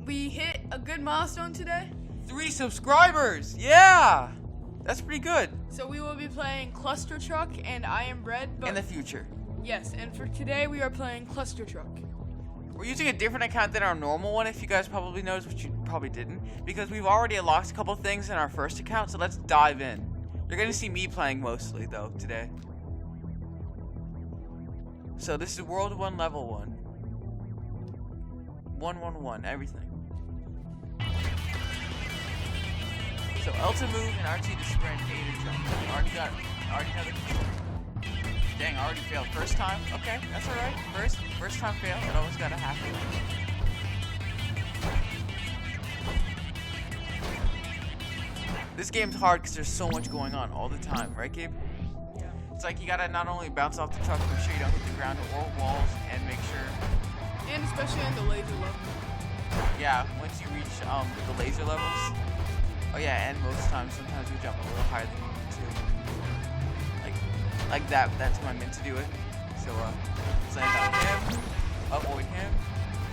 we hit a good milestone today. 3 subscribers! Yeah! That's pretty good. So we will be playing Cluster Truck and I Am Bread. But In the future. yes, and for today we are playing Cluster Truck. We're using a different account than our normal one, if you guys probably noticed, which you probably didn't, because we've already unlocked a couple things in our first account, so let's dive in. You're gonna see me playing mostly, though, today. So this is World 1, Level 1. 111, everything. So L to move and RT to sprint, A to jump. Already know the control. Dang, I already failed. First time? Okay, that's alright. First time fail. It always gotta happen. This game's hard because there's so much going on all the time, right, Gabe? Yeah. It's like you gotta not only bounce off the truck, make sure you don't hit the ground or walls, and make sure. And especially in the laser level. Yeah, once you reach the laser levels. Oh yeah, and most times, sometimes we jump a little higher than we need to. Like that. That's when I meant to do it. So let's land on him, avoid him,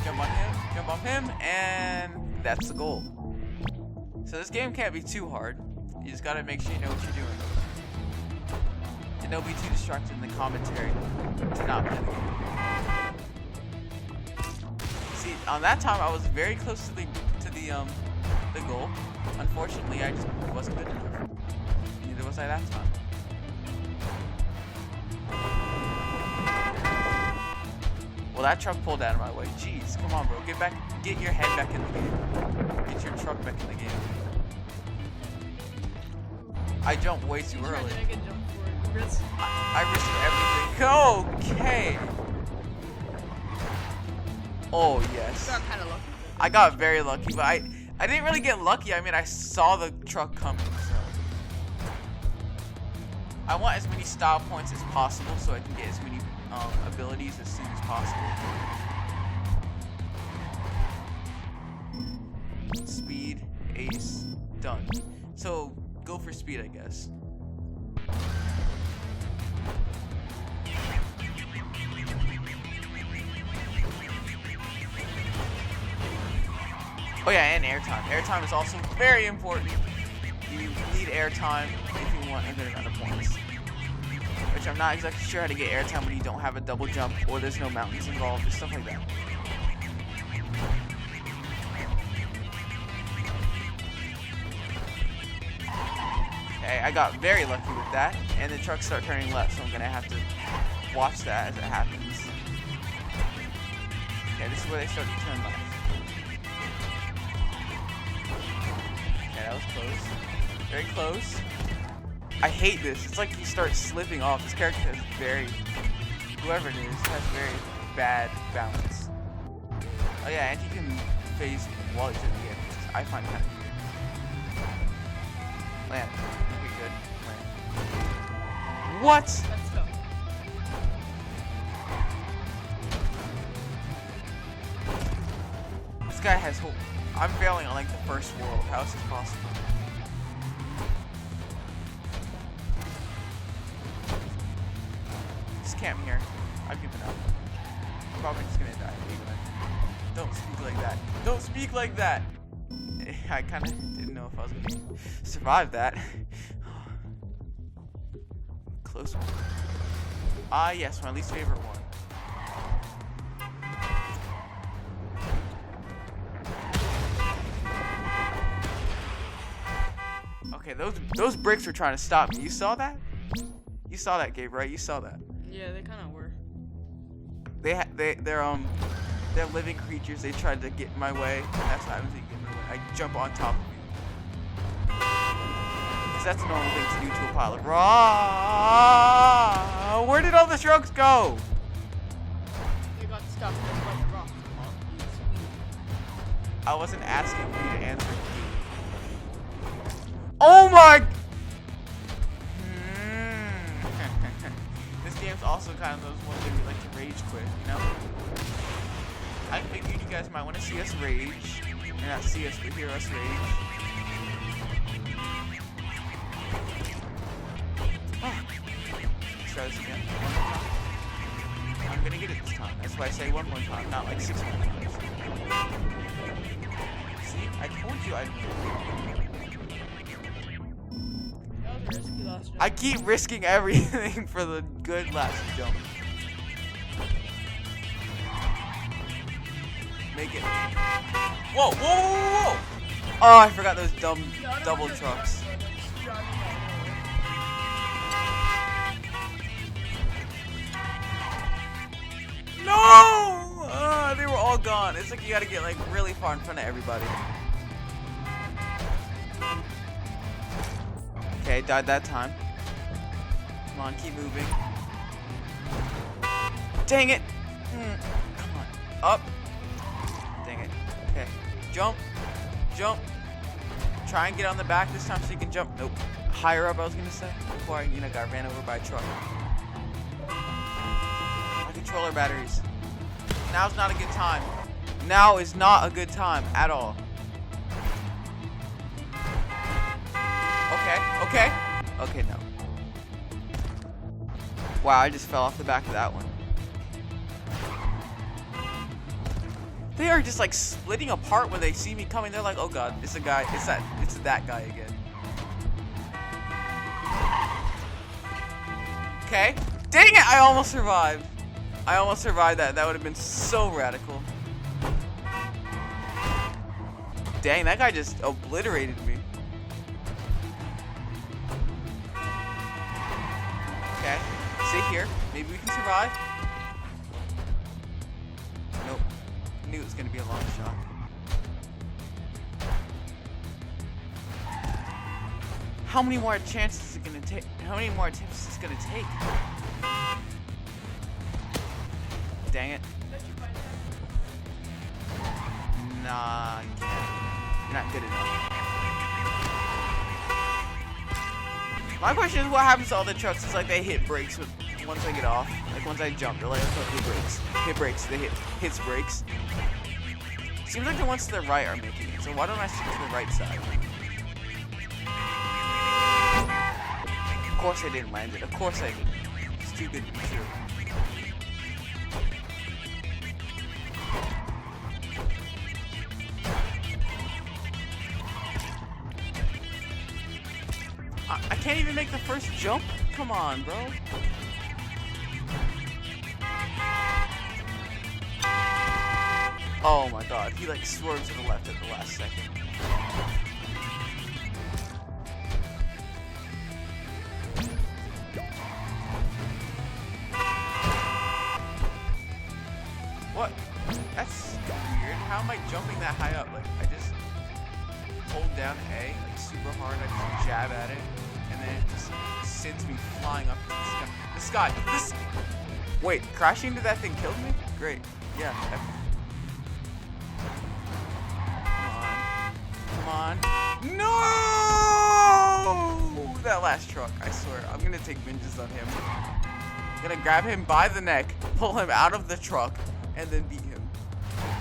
jump on him, and that's the goal. So this game can't be too hard. You just gotta make sure you know what you're doing. And don't be too distracted in the commentary to not play the game. See, on that time I was very close to the goal. Unfortunately, I just wasn't good enough. Neither was I that time. Well, that truck pulled out of my way. Jeez, come on, bro. Get your head back in the game. Get your truck back in the game. I jumped way too early. I risked everything. Okay. Oh, yes. Got kind of lucky. I got very lucky, but I didn't really get lucky. I mean, I saw the truck coming, so. I want as many style points as possible so I can get as many abilities as soon as possible. Speed, ace, done. So, go for speed, I guess. Oh yeah, and airtime. Airtime is also very important. You need airtime if you want a good amount of points. Which I'm not exactly sure how to get airtime when you don't have a double jump or there's no mountains involved or stuff like that. Okay, I got very lucky with that, and the trucks start turning left, so I'm gonna have to watch that as it happens. Okay, this is where they start to turn left. Okay, that was close. Very close. I hate this. It's like you start slipping off. This character has whoever it is, has very bad balance. Oh yeah, and he can phase while he's in the air, which I find kind of weird. Land. Okay, good. Land. What? Let's go. This guy has hope. I'm failing on like the first world. How is this possible? Just camp here. I've given up. I'm probably just gonna die anyway. Don't speak like that. Don't speak like that! I kinda didn't know if I was gonna survive that. Close one. Ah, yes, my least favorite one. Okay, those bricks were trying to stop me. You saw that? You saw that, Gabe, right? You saw that. Yeah, they kind of were. They're living creatures. They tried to get in my way. That's what happens when you get in my way. I jump on top of you. Because that's a normal thing to do to a pile of rock. Where did all the trucks go? They got stuck by the rock. I wasn't asking for you to answer. Oh my! This game's also kind of those ones that we like to rage quit, you know? I figured you guys might want to see us rage. And not see us, but hear us rage. Let's try this again. One more time. I'm gonna get it this time. That's why I say one more time, not like 6 more times. 2 items. That was a risky last jump. I keep risking everything for the good last jump. Make it. Whoa, whoa, whoa, whoa! Oh, I forgot those dumb No, I don't double want to trucks. drive that, just drive that. No! They were all gone. It's like you gotta get like really far in front of everybody. Okay, died that time. Come on, keep moving. Dang it! Come on, up. Dang it. Okay, jump, jump. Try and get on the back this time so you can jump. Nope. Higher up, I was gonna say. Before I, got ran over by a truck. My controller batteries. Now's not a good time. Now is not a good time at all. Okay. Okay, no. Wow, I just fell off the back of that one. They are just like splitting apart when they see me coming. They're like, oh god, it's a guy. It's that guy again. Okay. Dang it, I almost survived. I almost survived that. That would have been so radical. Dang, that guy just obliterated me. Okay, sit here. Maybe we can survive. Nope. Knew it was gonna be a long shot. How many more chances is it gonna take? How many more attempts is it gonna take? Dang it. Nah, you can't. You're not good enough. My question is, what happens to all the trucks? It's like they hit brakes once I get off. Like once I jump, they're like, okay, hit brakes. Hit brakes. They hits brakes. Seems like the ones to the right are making it. So why don't I stick to the right side? Of course I didn't land it. Of course I didn't. It's too good to be true. I can't even make the first jump? Come on, bro. Oh my god, he like swerves to the left at the last second. What? That's weird. How am I jumping that high up? Like, I just hold down A, like super hard, I just jab at it, and then it just sends me flying up to the sky. Wait, crashing into that thing killed me? Great. Yeah. Come on. No! That last truck, I swear. I'm gonna take vengeance on him. I'm gonna grab him by the neck, pull him out of the truck, and then beat him.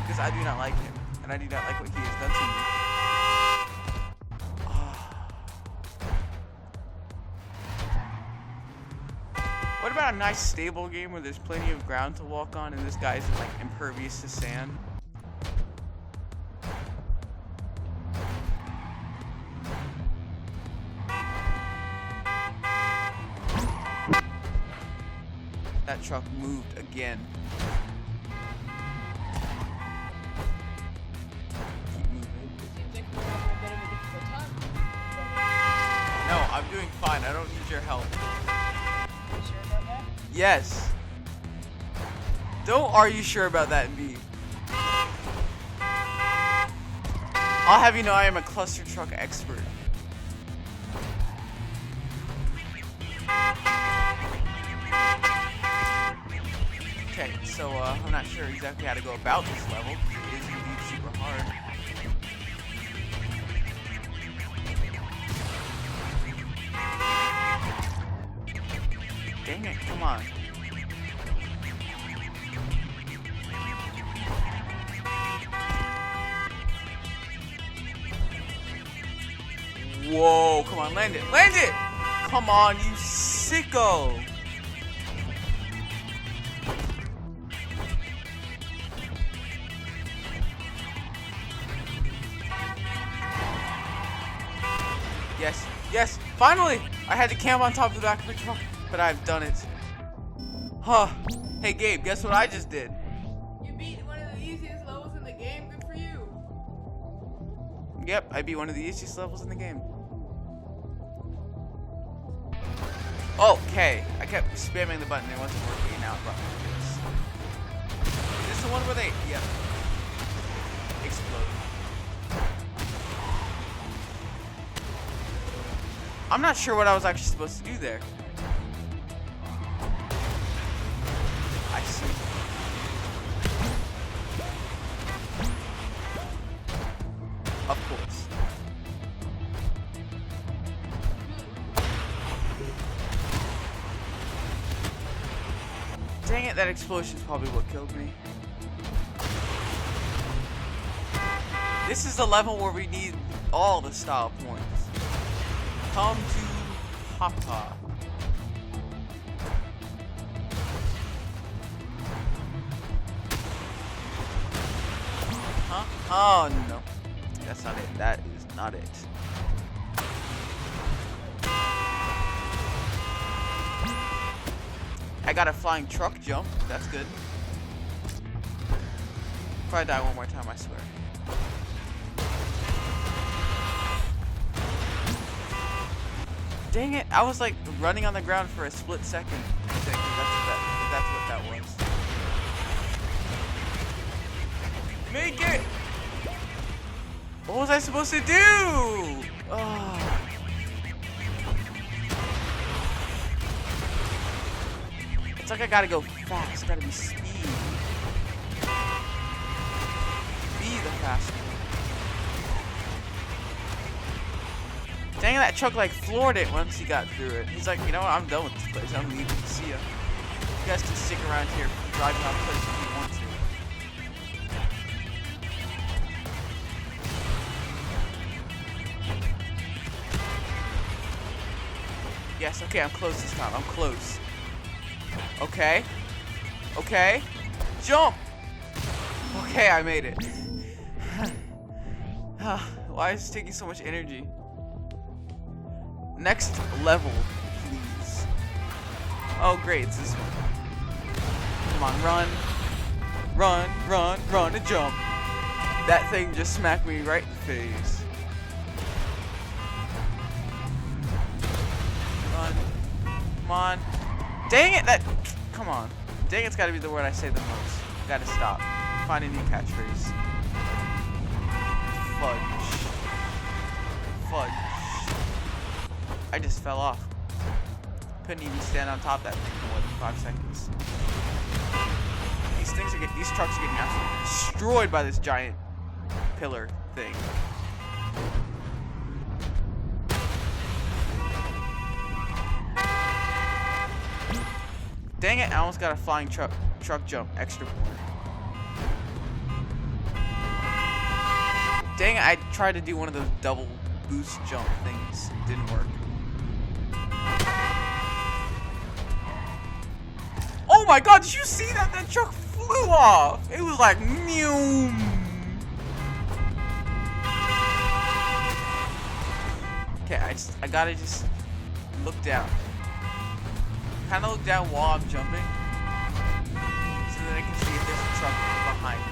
Because I do not like him. And I do not like what he has done to me. What about a nice stable game where there's plenty of ground to walk on and this guy's like impervious to sand? That truck moved again. Keep moving. Seems like we're having a bit of a difficult time. No, I'm doing fine. I don't need your help. Are you sure about that? Yes. Are you sure about that, B? I'll have you know I am a cluster truck expert. Okay, so I'm not sure exactly how to go about this level. It is indeed super hard. Dang it, come on. Whoa, come on, land it. Land it! Come on, you sicko! Yes, yes, finally! I had to camp on top of the back of the truck, but I've done it. Huh. Hey Gabe, guess what I just did? You beat one of the easiest levels in the game. Good for you. Yep, I beat one of the easiest levels in the game. Okay, I kept spamming the button, it wasn't working, now it brought me to this. Is this the one where they, yep, explode? I'm not sure what I was actually supposed to do there. I see. Of course. Dang it, that explosion's probably what killed me. This is the level where we need all the style points. Come to Papa. Huh? Oh no. That's not it. That is not it. I got a flying truck jump. That's good. If I die one more time, I swear. Dang it, I was like running on the ground for a split second. I think that's what that was. Make it! What was I supposed to do? Oh. It's like I gotta go fast, gotta be speed. Be the fast one. Dang it, that truck like floored it once he got through it. He's like, you know what, I'm done with this place, I'm leaving, see ya. You guys can stick around here driving off places if you want to. Yes, okay, I'm close this time, I'm close. Okay. Okay. Jump! Okay, I made it. Why is it taking so much energy? Next level, please. Oh, great, it's this one. Come on, run. Run, run, run, and jump. That thing just smacked me right in the face. Run. Come on. Dang it, that... Come on. Dang it's gotta be the word I say the most. Gotta stop. Find a new catchphrase. Fudge. Fudge. I just fell off. Couldn't even stand on top of that thing for more than 5 seconds. These trucks are getting absolutely destroyed by this giant pillar thing. Dang it, I almost got a flying truck jump, extra point. Dang it, I tried to do one of those double boost jump things. It didn't work. Oh my god, did you see that? That truck flew off. It was like, meow. Okay, I gotta just look down. Kind of look down while I'm jumping, so that I can see if there's a truck behind me.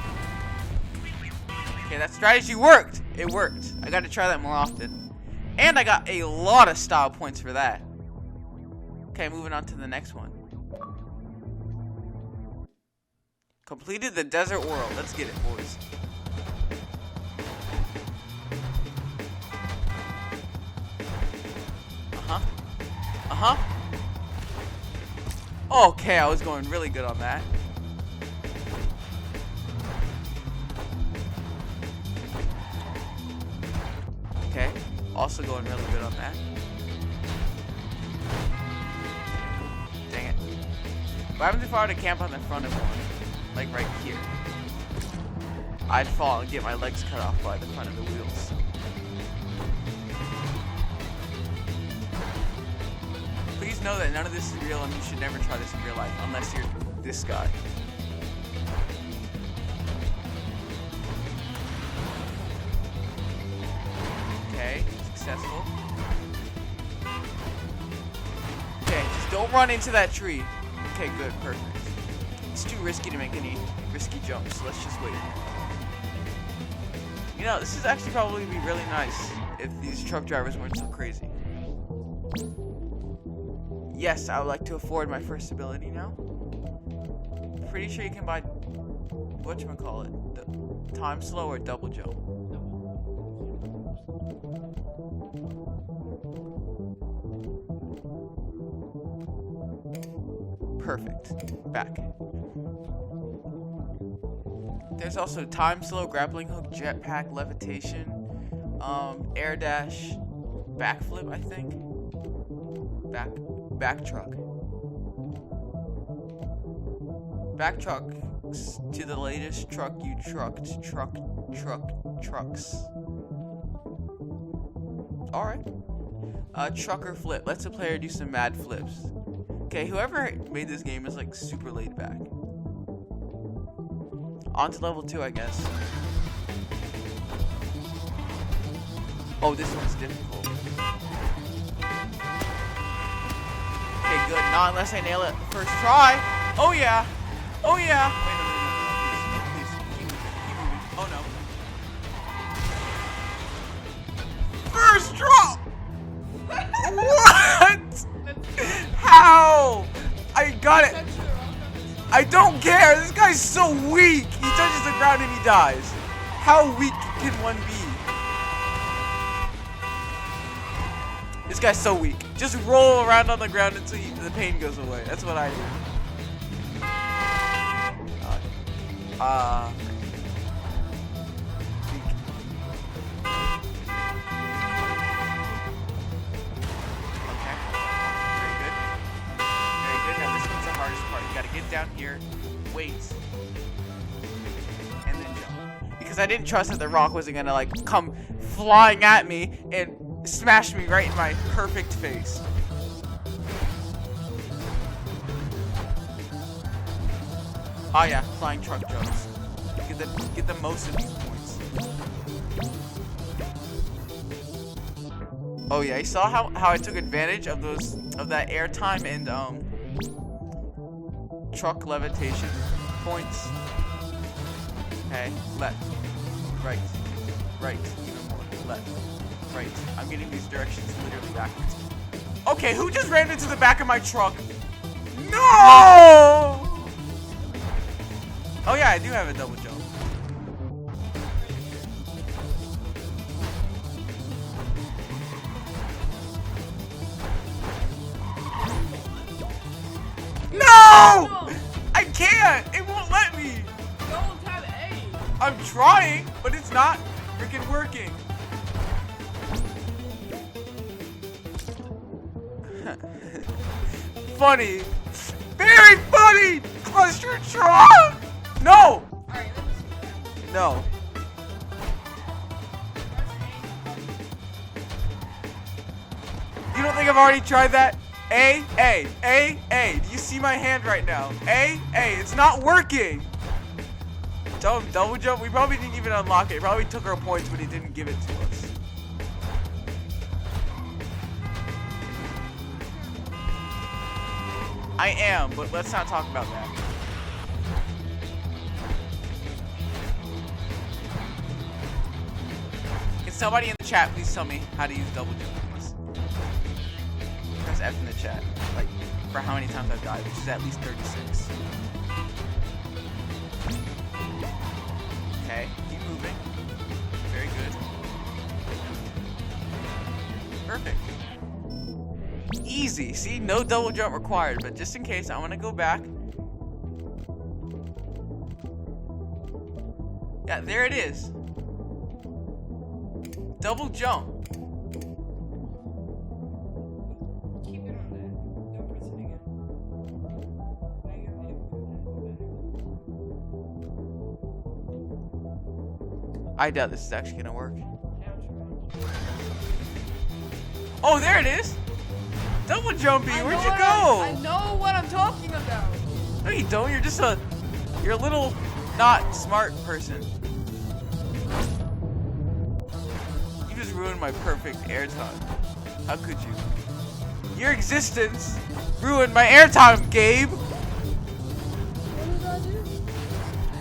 Okay, that strategy worked. It worked. I got to try that more often, and I got a lot of style points for that. Okay, moving on to the next one. Completed the desert world. Let's get it, boys. Okay, I was going really good on that. Okay, also going really good on that. Dang it. What happens if I were to camp on the front of one? Like right here. I'd fall and get my legs cut off by the front of the wheels. Please know that none of this is real and you should never try this in real life unless you're this guy. Okay, successful. Don't run into that tree. Okay, good, perfect. It's too risky to make any risky jumps. Let's just wait. You know, this is actually probably be really nice if these truck drivers weren't so crazy. Yes, I would like to afford my first ability now. Pretty sure you can buy whatchamacallit, time slow or double jump. Perfect. Back. There's also time slow, grappling hook, jetpack, levitation, air dash, backflip, I think. Back truck. Back trucks to the latest truck you trucked. Trucks. Alright. Trucker flip. Let's a player do some mad flips. Okay, whoever made this game is like super laid back. On to level 2, I guess. Oh, this one's difficult. Okay, good. Not unless I nail it first try. Oh yeah. Oh yeah. Wait, no, please. Keep moving. Oh no. First try. What? How? I got it. I don't care. This guy's so weak. He touches the ground and he dies. How weak can one be? This guy's so weak. Just roll around on the ground until the pain goes away. That's what I do. Get down here, wait, and then jump. Because I didn't trust that the rock wasn't gonna like come flying at me and smash me right in my perfect face. Oh yeah, flying truck jumps. Get the most of these points. Oh yeah, you saw how I took advantage of that airtime and truck levitation points. Okay, left, right, even more, left, right. I'm getting these directions literally backwards. Okay, who just ran into the back of my truck? No! Oh yeah, I do have a double jump. No! I can't! It won't let me! Don't have A. I'm trying, but it's not freaking working. Funny. Very funny! Clustertron! No! Alright, let me see that. No. You don't think I've already tried that? A. Do you see my hand right now? A. It's not working. Tell him double jump. We probably didn't even unlock it. He probably took our points, but he didn't give it to us. I am, but let's not talk about that. Can somebody in the chat please tell me how to use double jump, please? Press F in the chat, like, for how many times I've died, which is at least 36. Okay, keep moving. Very good. Perfect. Easy. See, no double jump required, but just in case, I want to go back. Yeah, there it is. Double jump. Keep it on that. Don't press it again. Now you're hitting it. I doubt this is actually gonna work. Now try. Oh, there it is. Double jumping. Where'd you I go? know what I'm talking about. No, you don't. You're a little not smart person. You just ruined my perfect air time. How could you? Your existence ruined my airtime, Gabe. What did I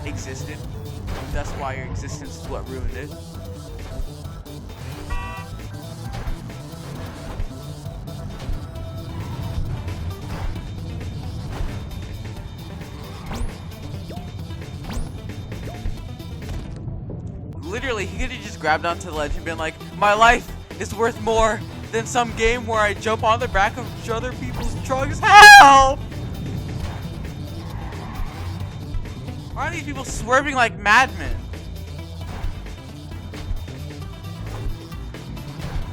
do? Existed. That's why your existence is what ruined it. Literally, he could have just grabbed onto the ledge and been like, my life is worth more than some game where I jump on the back of other people's trucks. Help! Why are these people swerving like madmen?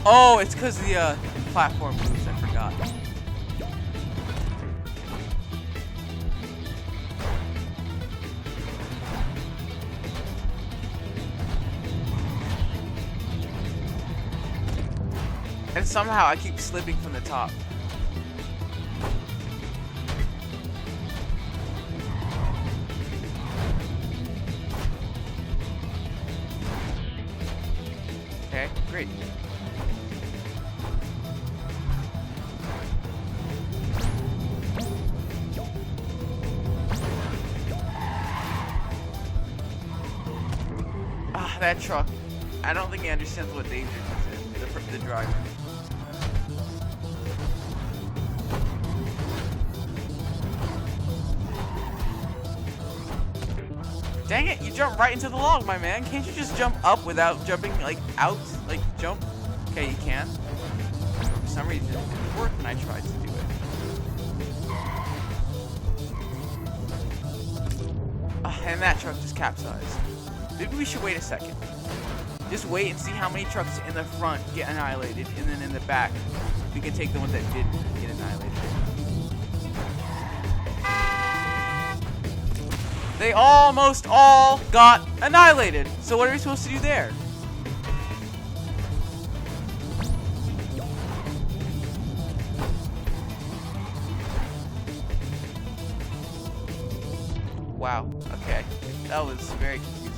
Oh, it's because the platform moves, I forgot. And somehow I keep slipping from the top. Okay, great. Ah, that truck. I don't think he understands what danger he's in, the driver. Dang it, you jumped right into the log, my man. Can't you just jump up without jumping, like, out? Like, jump? Okay, you can. For some reason, it didn't work when I tried to do it. And that truck just capsized. Maybe we should wait a second. Just wait and see how many trucks in the front get annihilated, and then in the back, we can take the ones that didn't get annihilated. They almost all got annihilated. So what are we supposed to do there? Wow, okay. That was very confusing.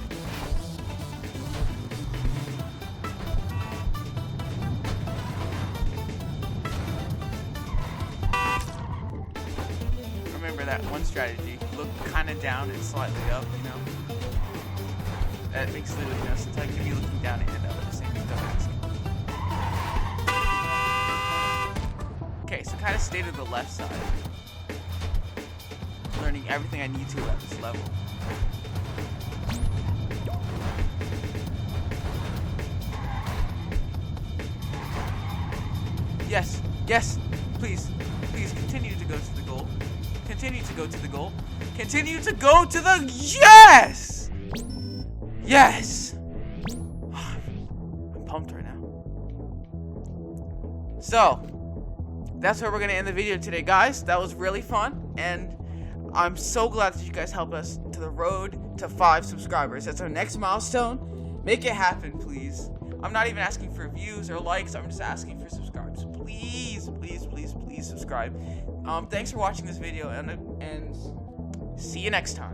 Remember that one strategy. Look kind of down and slightly up, you know? That makes it, you know, sometimes you can be looking down and up at the same time. Okay, so kind of stay to the left side. Learning everything I need to at this level. Yes, yes, please, please continue to go to the goal. Continue to go to the goal. Continue to go to the, yes! Yes! I'm pumped right now. So, that's where we're gonna end the video today, guys. That was really fun, and I'm so glad that you guys helped us to the road to 5 subscribers. That's our next milestone. Make it happen, please. I'm not even asking for views or likes. I'm just asking for subscribes. Please, please, please, please subscribe. Thanks for watching this video, and see you next time.